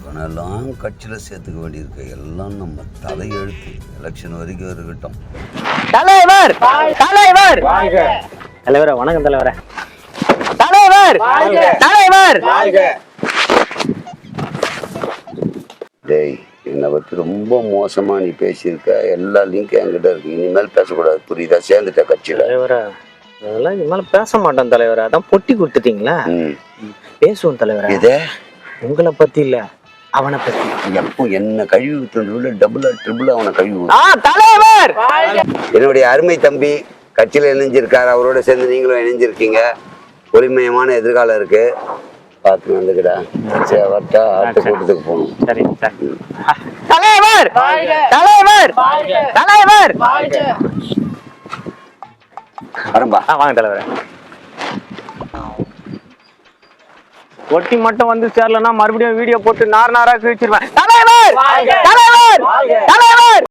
இவனெல்லாம் கட்சியில் சேர்த்துக்க வேண்டியிருக்க எல்லாம் நம்ம தலையெழுத்து. எலெக்ஷன் வரைக்கும் இருக்கட்டும். தலைவர் தலைவர் தலைவர வணக்கம் தலைவர. தலைவர் தலைவர். டேய், என்னை பற்றி ரொம்ப மோசமாக நீ பேசியிருக்க. எல்லா லிங்கும் என்கிட்ட இருக்கு. இனிமேல் பேசக்கூடாது, புரியுதா? சேர்ந்துட்ட கட்சியில். தலைவர அதெல்லாம் இனிமேல் பேச மாட்டேன் தலைவர. அதான் பொட்டி கொடுத்துட்டீங்களா? பேசுவோம் தலைவர. இதே உங்களை பத்தி இல்ல, அவனை பத்தி. எப்போ என்ன கழுவி ஊற்றுறத விட டபுளா ட்ரிபிளா அவனை கழுவி தலைவர். என்னுடைய அருமை தம்பி கட்சியில் இணைஞ்சிருக்காரு. அவரோட சேர்ந்து நீங்களும் இணைஞ்சிருக்கீங்க. ஒளிமயமான எதிர்காலம் இருக்கு. பார்த்து வந்துக்கடா. சரி, வரட்டா. அடுத்த கூட்டத்துக்கு போகணும். சரி தலைவர் தலைவர் தலைவர். வரம்பா. வாங்க தலைவர். ஒட்டி மட்டும் வந்து சேரலன்னா மறுபடியும் வீடியோ போட்டு நார் நாரா கிழிச்சிருவேன். தலைவர் தலைவர்.